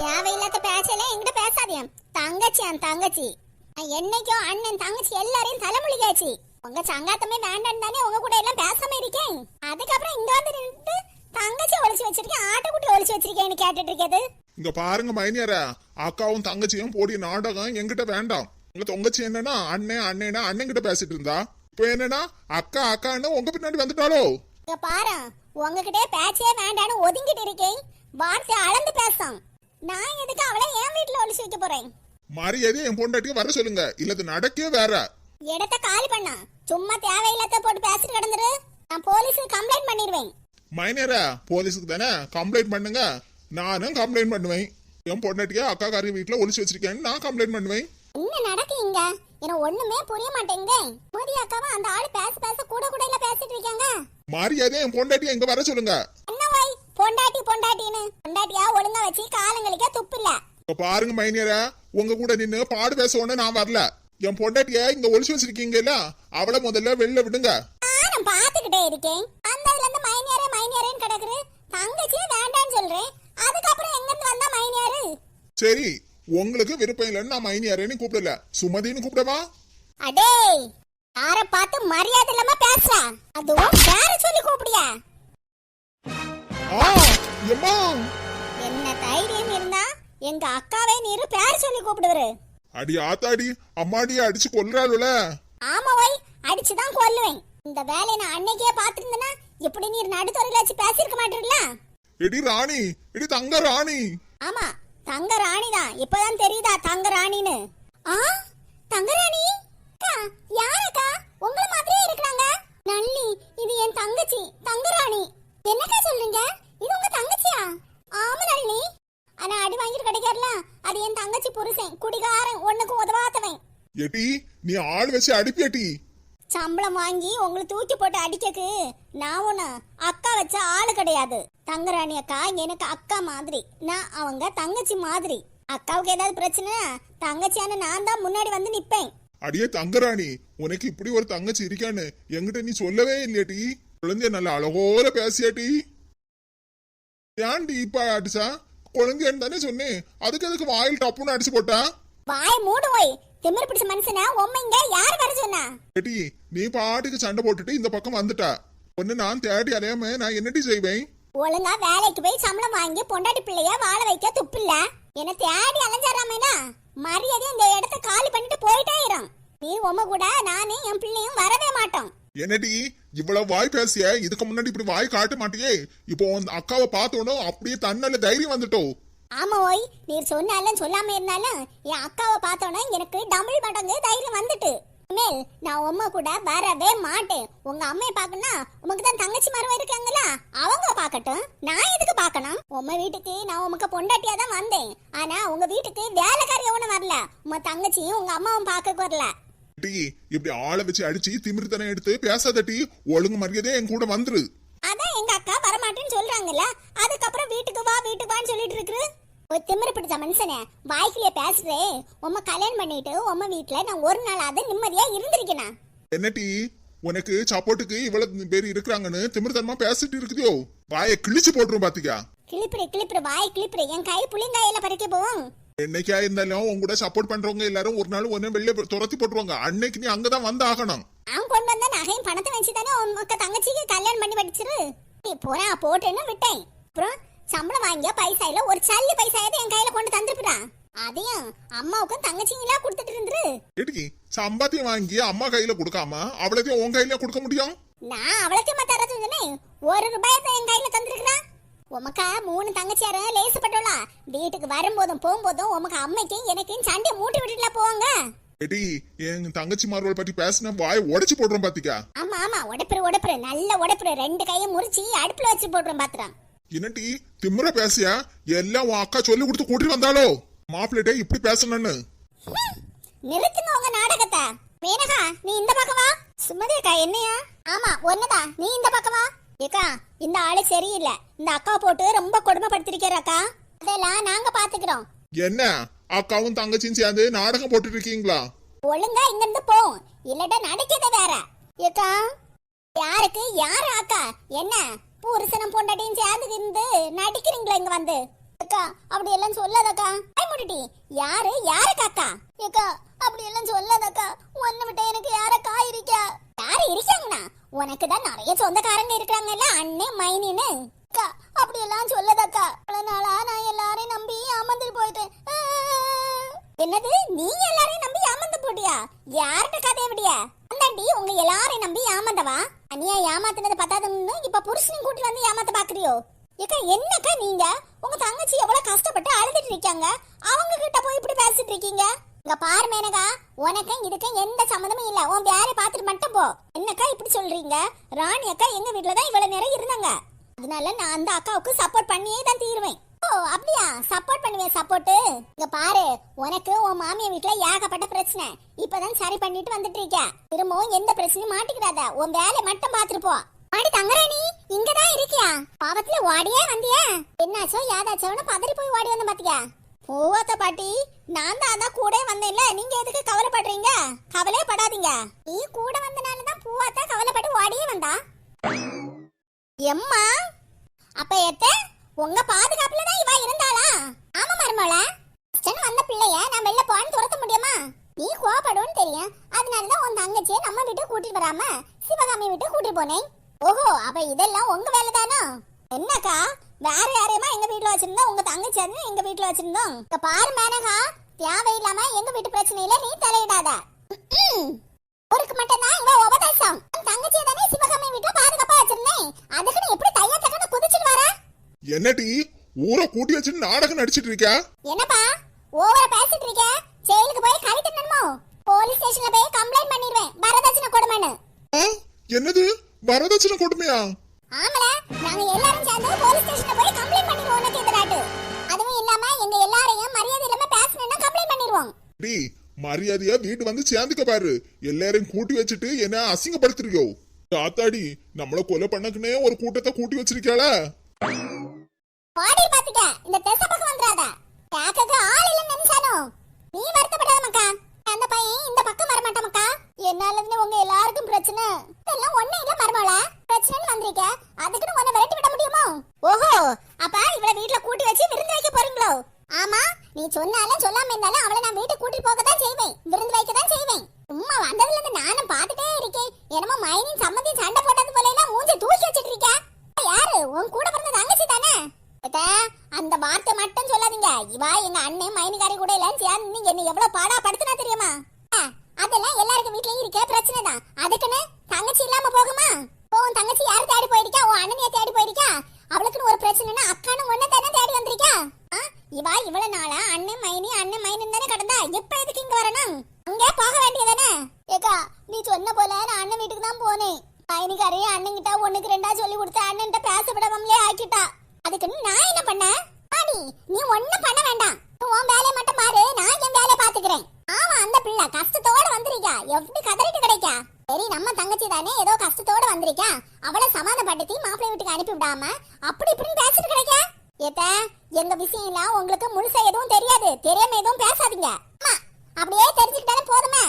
தேவையில்லாத பேச்சல என்கிட்ட பேசாதே. தங்கச்சி என்னைக்கோ அண்ணன் தங்கச்சி எல்லாரையும் தலைமுழிகாச்சு. உங்க சங்காத்தமே வேண்டாம் தானே உங்க கூட எல்லாம் பேசாம இருக்கேன். அதுக்கப்புறம் இங்க வந்து நின்று தங்கச்சி ஒளிச்சு வச்சிருக்கேன், ஆட்டுக்குட்டி ஒளிச்சு வச்சிருக்கேன்னு கேட்டுட்டு இருக்கது. இங்க பாருங்க மைனியாரா, அக்காவும் தங்கச்சியும் போடிய நாடகம் என்கிட்ட வேண்டாம். உங்க தங்கச்சி என்னன்னா அண்ணன் கிட்ட பேசிட்டு இருந்தா, இப்ப என்னன்னா அக்கா அக்கான்னு உங்க பின்னாடி வந்துட்டாலோ. இங்க பாரு, உங்ககிட்ட பேச்சே வேண்டான்னு ஒதுங்கிட்டு இருக்கேன். வார்த்தை அளந்து பேசாம். நான் எதுக்கு அவளை என் வீட்டுல ஒளிச்சு வைக்க போறேன்? மரியாதை என் பொண்டாட்டிக்கு வர சொல்லுங்க, இல்லது நடக்கவே வேற. இடத்த காலி பண்ண சும்மா தேவையில்லாத போட்டு பேசிட்டு கிடந்துரு. நான் போலீஸுக்கு கம்ப்ளைண்ட் பண்ணிடுவேன். மைனரா, போலீஸுக்கு தானே கம்ப்ளைண்ட் பண்ணுங்க. நானும் கம்ப்ளைண்ட் பண்ணுவேன். என் பொண்டாட்டிய அக்கா காரி வீட்டுல ஒளிச்சு வச்சிருக்கேன்னு நான் கம்ப்ளைண்ட் பண்ணுவேன். என்ன நடக்குங்க? எனக்கு ஒண்ணுமே புரிய மாட்டேங்குது. மோதி அக்காவா அந்த ஆளு பேச கூட இல்ல பேசிட்டு இருக்காங்க. மரியாதை என் பொண்டாட்டிய இங்க வர சொல்லுங்க. என்ன வை பொண்டாட்டின்னு பொண்டாட்டியா ஒழுங்கா வச்சு காலங்களிக்க துப்பு இல்ல. பாருங்க மைனியரா, உங்க கூட நின்னு பாடு பேச ஒண்ணு நான் வரல. என் பொண்டாட்டிய இங்க ஒளிச்சு வச்சிருக்கீங்கல்ல, அவளை முதல்ல வெளில விடுங்க. நான் பாத்துக்கிட்டே இருக்கேன். அந்த இதுல இருந்து மைனியாரேன்னு கிடக்குது. தங்கச்சியே வேண்டான்னு சொல்றேன். அதுக்கப்புறம் எங்க இருந்து வந்தா மைனியாரு? சரி, உங்களுக்கு விருப்பம் இல்லைன்னு நான் மைனியாரேன்னு கூப்பிடல, சுமதின்னு கூப்பிடவா? அடே, யார பார்த்து மரியாதை இல்லாம பேசுற? அதுவும் பேர சொல்லி கூப்பிடியா? என்ன தைரியம் இருந்தா எங்க அக்காவே நீரு பேர் சொல்லி கூப்பிடுவாரு. அடி ஆத்தாடி, அம்மாடி அடிச்சு கொல்றாளுல. ஆமா வை, அடிச்சுதான் கொல்லுவேன். இந்த வேலையை நான் அன்னைக்கே பாத்துருந்தேன்னா இப்படி நீர் நடுத்தொரையில வச்சு பேசிருக்க மாட்டீங்களா? எடி ராணி, எடி தங்க ராணி. ஆமா, தங்க ராணி தான். இப்பதான் தெரியுதா தங்க ராணின்னு? தங்க ராணி யாரக்கா? உங்களை மாதிரியே இருக்கிறாங்க. நல்லி, இது என் தங்கச்சி தங்க ராணி. என்னக்கா சொல்றீங்க? இது உங்க தங்கச்சியா? ஆமா நல்லி. ஆனா அடி வாங்கிட்டு கிடைக்காருல, அது என் தங்கச்சி புருஷன் குடிகாரன், ஒண்ணுக்கும் உதவாதவன். எடி, நீ ஆள் வச்சு அடிப்பேட்டி. சம்பளம் வாங்கி உங்களை தூக்கி போட்டு அடிக்கக்கு நான் ஒண்ணு அக்கா வச்ச ஆளு கிடையாது. தங்கராணி அக்கா எனக்கு அக்கா மாதிரி, நான் அவங்க தங்கச்சி மாதிரி. அக்காவுக்கு ஏதாவது பிரச்சனை தங்கச்சியான நான் தான் முன்னாடி வந்து நிப்பேன். அடியே தங்கராணி, உனக்கு இப்படி ஒரு தங்கச்சி இருக்கான்னு என்கிட்ட நீ சொல்லவே இல்லையாட்டி? குழந்தைய நல்ல அழகோல பேசியாட்டி. ஏன்டி இப்ப அடிச்சா? குழந்தையான்னு தானே சொன்னேன், அதுக்கு அதுக்கு வாயில் டப்புன்னு அடிச்சு போட்டா? வாய் மூடு போய். திமிரு பிடிச்ச மனுஷனா உம்மைங்க யார் வர சொன்னா? ஏட்டி, நீ பாட்டுக்கு சண்டை போட்டுட்டு இந்த பக்கம் வந்துட்டா. ஒன்னு நான் தேடி அலையாம நான் என்னடி செய்வேன்? ஒழுங்கா வேலைக்கு போய் சம்பளம் வாங்கி பொண்டாட்டி பிள்ளைய வாழ வைக்க துப்பில்ல. என்ன தேடி அலைஞ்சாராமேனா மரியாதை இந்த இடத்த காலி பண்ணிட்டு போயிட்டே இரும். நீ உம்ம கூட நானே என் பிள்ளையும் வரவே மாட்டோம். என்னடி இவ்வளவு வாய் பேசிய? இதுக்கு முன்னாடி இப்படி வாய் காட்ட மாட்டியே, இப்போ அக்காவை பார்த்தோன்னு அப்படியே தன்னால தைரியம் வந்துட்டோம். ஆமா ஓய், நீர் சொன்னாலும் சொல்லாம இருந்தாலும் என் அக்காவை பார்த்தோன்னா எனக்கு டபுள் மடங்கு தைரியம் வந்துட்டு. மேல் நான் உம்மா கூட வரவே மாட்டேன். உங்க அம்மையை பாக்கணும், உமக்கு தான் தங்கச்சி மரம் இருக்காங்களா, அவங்க பாக்கட்டும். நான் எதுக்கு பாக்கணும்? உம்ம வீட்டுக்கு நான் உமக்கு பொண்டாட்டியா தான் வந்தேன். ஆனா உங்க வீட்டுக்கு வேலைக்காரி ஒண்ணு வரல. உங்க தங்கச்சியும் உங்க அம்மாவும் பாக்க வரல. இப்படி ஆளை வச்சு அடிச்சு திமிர்த்தனை எடுத்து பேசாதட்டி, ஒழுங்கு மரியாதையா என் கூட வந்துரு. அதான் எங்க அக்கா வரமாட்டேன்னு சொல்றாங்கல்ல, அதுக்கப்புறம் வீட்டுக்கு வான்னு சொல்லிட்டு இருக்கு. ஒரு திமிரு பிடிச்ச மனுஷனே, வாய்க்குள்ளே பேசுறே. உம்ம கல்யாணம் பண்ணிட்டு உம்ம வீட்டுல நான் ஒரு நாளாவது நிம்மதியா இருந்திருக்கேனா? என்னட்டி உனக்கு சப்போர்ட்டுக்கு இவ்வளவு பேர் இருக்கிறாங்கன்னு திமிர்த்தனமா பேசிட்டு இருக்குதியோ? வாயை கிழிச்சு போட்டுரும் பாத்தியா? கிளிப்பிடு வாய் கிளிப்பிடு, என் கை புளிங்காயில பறிக்க போவோம். என்னைக்கா இருந்தாலும் உங்க கூட சப்போர்ட் பண்றவங்க எல்லாரும் ஒரு நாள் ஒன்னு வெளியே துரத்தி போட்டுருவாங்க. அன்னைக்கு நீ அங்கதான் வந்து ஆகணும். நான் கொண்டு வந்த நகையும் பணத்தை வச்சுதானே உங்க தங்கச்சிக்கு கல்யாணம் பண்ணி படிச்சிரு. நீ போறா போட்டேன்னு விட்டேன். அப்புறம் சம்பளம் வாங்கிய பைசாயில ஒரு சல்லி பைசாயதை என் கையில கொண்டு தந்துருப்பா. அதையும் அம்மாவுக்கும் தங்கச்சிங்களா கொடுத்துட்டு இருந்துரு. எதுக்கு சம்பாத்தியம் வாங்கி அம்மா கையில கொடுக்காம அவளையும் உன் கையில கொடுக்க முடியும்? நான் அவளுக்கு தரது ஒரு ரூபாயத்தை என் கையில தந்துருக்கா. உமக்கா 3 தங்கச்சியார லேசப்பட்டோளா. வீட்டுக்கு வரும்போதும் போகும்போதும் உமக்கு அம்மைக்கு எனக்கு சண்டை மூட்டி விட்டுல போவாங்க. எடி, என் தங்கச்சி மார்வல் பத்தி பேசின வாய் உடைச்சு போடுறோம் பாத்திக்கா? ஆமா உடைப்புற நல்ல உடைப்புற 2 கையை முறிச்சு அடுப்புல வச்சு போடுறோம் பாத்துறான். என்னட்டி திமிர பேசியா? எல்லாம் உன் அக்கா சொல்லி கொடுத்து கூட்டி வந்தாலோ மாப்பிள்ளைட்டே இப்படி பேசணும்னு? நிறுத்துங்க உங்க நாடகத்தை. மேனகா, நீ இந்த பக்கம் வா. சுமதி அக்கா என்னையா? ஆமா ஒண்ணுதா, நீ இந்த பக்கம் வா. ஏக்கா, இந்த ஆளு சரியில்லை. இந்த அக்கா போட்டு ரொம்ப கொடுமைப்படுத்திருக்கிற அக்கா. அதெல்லாம் நாங்க பாத்துக்கிறோம். என்ன அக்காவும் தங்கச்சியும் சேர்ந்து நாடகம் போட்டுட்டு இருக்கீங்களா? ஒழுங்கா இங்க இருந்து போ, இல்லட்டா நடிக்கதே வேற. ஏக்கா, யாருக்கு யாரு அக்கா? என்ன புருஷனும் பொண்டாட்டியும் சேர்ந்து இருந்து நடிக்கிறீங்களா இங்க வந்து? ஏக்கா அப்படி எல்லாம் சொல்லாதக்கா. ஐ முடிடி யாரு யாருக்கா? ஏக்கா அப்படி எல்லாம் சொல்லாதக்கா. உன்னை விட்ட எனக்கு யாரக்கா இருக்கா? யாரு இருக்காங்கண்ணா? உனக்கு தான் நிறைய சொந்தக்காரங்க இருக்காங்கல்ல, அண்ணன் மைனின்னு. அக்கா அப்படி எல்லாம் சொல்லாதக்கா. பல நாளா நான் எல்லாரையும் நம்பி ஏமாந்து போயிட்டேன். என்னது நீ எல்லாரையும் நம்பி ஏமாந்து போட்டியா? யார்கிட்ட கதைய விடியா? அந்தாண்டி உங்க எல்லாரையும் நம்பி ஏமாந்தவா? அனியா ஏமாத்தினது பத்தாதுன்னு இப்ப புருஷனையும் கூட்டி வந்து ஏமாத்த பாக்குறியோ? ஏக்கா என்னக்கா நீங்க உங்க தங்கச்சி எவ்வளவு கஷ்டப்பட்டு அழுதுட்டு இருக்காங்க, அவங்க கிட்ட போய் இப்படி பேசிட்டு இருக்கீங்க? இங்க பாரு மேனகா, உனக்கும் இதுக்கும் எந்த சம்மந்தமும் இல்ல. உன் வேலையை பார்த்துட்டு மட்டும் போ. என்னக்கா இப்படி சொல்றீங்க? ராணி அக்கா எங்க வீட்டுலதான் இவ்வளவு நேரம் இருந்தாங்க. அதனால நான் அந்த அக்காவுக்கு சப்போர்ட் பண்ணியே தான் தீருவேன். ஓ அப்படியா? சப்போர்ட் பண்ணுவேன் சப்போர்ட். இங்க பாரு, உனக்கு உன் மாமியா வீட்டுல ஏகப்பட்ட பிரச்சனை. இப்பதான் சரி பண்ணிட்டு வந்துட்டு இருக்க. திரும்பவும் எந்த பிரச்சனையும் மாட்டிக்கிறாத. உன் வேலையை மட்டும் பார்த்துட்டு போ. அடி தங்கராணி இங்கதான் இருக்கியா? பாவத்துல ஓடியே வந்தியா? என்னாச்சோ யாதாச்சோன்னு பதறி போய் ஓடி வந்த பாத்தியா? பூவாத்த பாட்டி, நான் தான் கூட வந்தேன்ல, நீங்க எதுக்கு கவலைப்படுறீங்க? கவலையே படாதீங்க. நீ கூட வந்தனாலதான் பூவாத்தா கவலைப்பட்டு ஓடியே வந்தா. எம்மா அப்ப எத்த உங்க பாதுகாப்புல தான் இவ இருந்தாளா? ஆமா மருமகள, வந்த பிள்ளைய நான் வெளில போன்னு துரத்த முடியுமா? நீ கோபப்படுன்னு தெரியும், அதனாலதான் உன் தங்கச்சியை நம்ம வீட்டுக்கு கூட்டிட்டு வராம சிவகாமி வீட்டுக்கு கூட்டிட்டு போனேன். ஓஹோ, அப்ப இதெல்லாம் உங்க வேலை தானோ? என்னக்கா வேற யாரையுமா எங்க வீட்டுல வச்சிருந்தோம், உங்க தங்கச்சி எங்க வீட்டுல வச்சிருந்தோம். இங்க பாரு மேனகா, தேவையில்லாம எங்க வீட்டு பிரச்சனையில நீ தலையிடாத. ஊருக்கு மட்டும் தான் இவ உபதேசம். தங்கச்சியை தானே சிவகாமி வீட்டுல பாதுகாப்பா வச்சிருந்தேன், அதுக்கு நீ எப்படி தையா தக்கன்னு குதிச்சிட்டு வர? என்னடி ஊரை கூட்டி வச்சுட்டு நாடகம் நடிச்சிட்டு இருக்க? என்னப்பா ஓவரா பேசிட்டு இருக்க? ஜெயிலுக்கு போய் கழி தின்னணுமோ? போலீஸ் ஸ்டேஷன்ல போய் கம்ப்ளைண்ட் பண்ணிடுவேன், வரதட்சணை கொடுமைன்னு. என்னது வரதட்சணை கொடுமையா? ஆமல, நாங்க எல்லாரும் சேர்ந்து போலீஸ் ஸ்டேஷன்ல போய் கம்ப்ளைண்ட் பண்ணிடுவோம் உனக்கு எதிராட்டு. அதுவும் இல்லாம எங்க எல்லாரையும் மரியாதை இல்லாம பேசணும்னா கம்ப்ளைண்ட் பண்ணிடுவோம். டி மரியாதையா வீட்டு வந்து சேர்ந்துக்க பாரு. எல்லாரையும் கூட்டி வச்சுட்டு என்ன அசிங்கப்படுத்துறியோ? ஆத்தாடி, நம்மள கொலை பண்ணக்குனே ஒரு கூட்டத்தை கூட்டி வச்சிருக்காள. பாடி பாத்துக்க, இந்த தெச பக்கம் வந்துறாத. கேக்கக்கு ஆள் இல்ல நினைச்சானோ? நீ வருத்தப்படாத மக்கா, அந்த பையன் இந்த பக்கம் வர மாட்டான் மக்கா. என்னாலன்னு உங்க எல்லாருக்கும் பிரச்சனை. இதெல்லாம் ஒண்ணே இல்ல மர்மோல, பிரச்சனைன்னு வந்திருக்க, அதுக்குன்னு உன்னை விரட்டி விட முடியுமோ? ஓஹோ, அப்ப இவள வீட்ல கூட்டி வச்சு விருந்து வைக்க போறீங்களோ? ஆமா, நீ சொன்னாலும் சொல்லாம இருந்தாலும் அவளை நான் வீட்டுக்கு கூட்டி போக தான் செய்வேன், விருந்து வைக்க தான் செய்வேன். சும்மா வந்ததுல இருந்து நானும் பாத்துட்டே இருக்கேன். என்னமோ மைனின் சம்மந்தியும் சண்டை போட்டது போல எல்லாம் மூஞ்சி தூக்கி வச்சிட்டு இருக்க. யாரு? உன் கூட பிறந்த தங்கச்சி தானே? அந்த வார்த்தை மட்டும் சொல்லாதீங்க. இவா எங்க அண்ணன் மைனிகாரி கூட எல்லாம் சேர்ந்து என்ன எவ்வளவு பாடா படுத்துனா தெரியுமா? அதெல்லாம் எல்லாருக்கும் வீட்லயும் இருக்க பிரச்சனை தான். அதுக்குன்னு தங்கச்சி இல்லாம போகுமா? உன் தங்கச்சி யாரு தேடி போயிருக்கா? உன் அண்ணனைய தேடி போயிருக்கா? அவளுக்குன்னு ஒரு பிரச்சனைனா அக்கானும் ஒன்ன தானே தேடி வந்திருக்கா? இவா இவ்வளவு நாளா அண்ணன் மைனி தானே கடந்தா, எப்ப எதுக்கு இங்க வரணும்? அங்கே போக வேண்டியதானே? ஏக்கா நீ சொன்ன போல நான் அண்ணன் வீட்டுக்கு தான் போனேன். மைனிகாரி அண்ணன் கிட்ட ஒண்ணுக்கு ரெண்டா சொல்லி கொடுத்து அண்ணன்ட்ட பேச விடாமலே ஆக்கிட்டா. அதுக்குன்னு நான் என்ன பண்ண? நீ ஒண்ணும் பண்ண வேண்டாம், உன் வேலையை மட்டும் பாரு, நான் என் வேலையை பாத்துக்கிறேன். ஆமா, அந்த பிள்ளை கஷ்டத்தோட வந்திருக்கா, எப்படி கதறிட்டு கிடைக்கா? சரி, நம்ம தங்கச்சி தானே ஏதோ கஷ்டத்தோட வந்திருக்கா, அவளை சமாதானப்படுத்தி மாப்பிள்ளை வீட்டுக்கு அனுப்பி விடாம அப்படி இப்படின்னு பேசிட்டு கிடைக்கா? ஏத்த எங்க விஷயம் எல்லாம் உங்களுக்கு முழுசா எதுவும் தெரியாது, தெரியாம எதுவும் பேசாதீங்க. அப்படியே தெரிஞ்சுக்கிட்டாலும் போதுமே.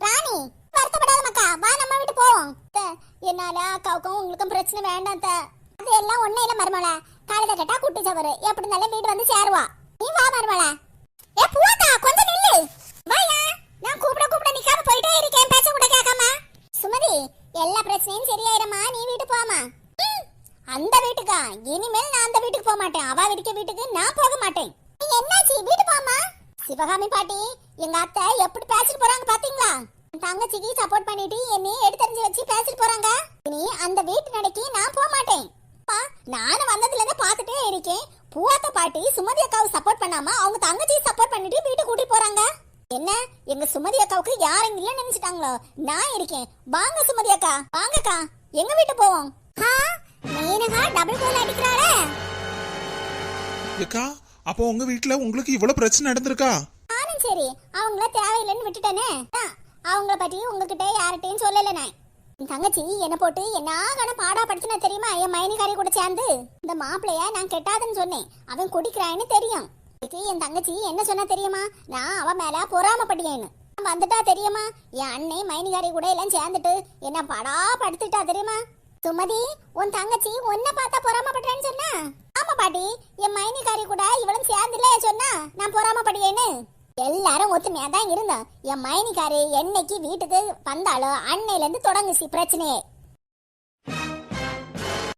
ராணி வருத்தப்படாத மக்கா, வா நம்ம வீட்டு போவோம். என்னால அக்காவுக்கும் உங்களுக்கும் பிரச்சனை வேண்டாம். அது எல்லாம் ஒண்ணே இல்ல மருமல, காலத்தை கேட்டா குட்டி சவரு எப்படி இருந்தாலும் வீடு வந்து சேருவா. நீ வா மருமல. ஏ பூவாத்தா கொஞ்சம் நில்லு. வாயா, நான் கூப்பிட நிக்காம போயிட்டே இருக்கேன், பேச கூட கேட்காம. சுமதி, எல்லா பிரச்சனையும் சரியாயிரமா, நீ வீட்டுக்கு போமா. அந்த வீட்டுக்கா? இனிமேல் நான் அந்த வீட்டுக்கு போக மாட்டேன். அவ வீட்டுக்கு நான் போக மாட்டேன். நீ என்னாச்சு? வீட்டு போமா. சிவகாமி பாட்டி, எங்க அத்தை எப்படி பேசிட்டு போறாங்க பாத்தீங்களா? தங்கச்சிக்கு சப்போர்ட் பண்ணிட்டு என்னையே எடுத்தறிஞ்சு வச்சு பேசிட்டு போறாங்க. நீ அந்த வீட்டு நடக்கி நான் போக மாட்டேன். நானும் வந்ததுல இருந்து பாத்துட்டே இருக்கேன். பூவாத்த பாட்டி சுமதி அக்காவுக்கு சப்போர்ட் பண்ணாம அவங்க தங்கச்சியை சப்போர்ட் பண்ணிட்டு வீட்டுக்கு கூட்டி போறாங்க. என்ன, எங்க சுமதி அக்காவுக்கு யாரும் இல்ல நினைச்சிட்டாங்களோ? நான் இருக்கேன். வாங்க சுமதி அக்கா, வாங்கக்கா, எங்க வீட்டு போவோம். மேனகா டபுள் கோல் அடிக்கறாளே. ஏக்கா, அப்போ உங்க வீட்ல உங்களுக்கு இவ்வளவு பிரச்சனை நடந்திருக்கா? நானும் சரி, அவங்கள தேவையில்லைன்னு விட்டுட்டேனே. அவங்கள பத்தி உங்ககிட்ட யார்கிட்டயும் சொல்லல. நான் என் தங்கச்சி என்ன போட்டு என்ன பாடா படுத்துனா தெரியுமா? என் மைனிகாரி கூட சேர்ந்து இந்த மாப்பிளைய நான் கெட்டாதுன்னு சொன்னேன், அவன் குடிக்கிறான்னு தெரியும். என் தங்கச்சி என்ன சொன்னா தெரியுமா? நான் அவன் மேல பொறாமப்பட்டேன்னு வந்துட்டா தெரியுமா? என் அண்ணன் மைனிகாரி கூட எல்லாம் சேர்ந்துட்டு என்ன படா படுத்துட்டா தெரியுமா? சுமதி, உன் தங்கச்சி உன்னை பார்த்தா பொறாமப்படுறேன்னு சொன்னா? ஆமா பாட்டி, என் மைனிகாரி கூட இவளும் சேர்ந்து இல்லையா சொன்னா நான் பொறாமப்படியேன்னு. எல்லாரும் ஒத்துமையா தான் இருந்தோம். என் மைனிகாரி என்னைக்கு வீட்டுக்கு வந்தாலும் அன்னையில இருந்து தொடங்குச்சு பிரச்சனையே.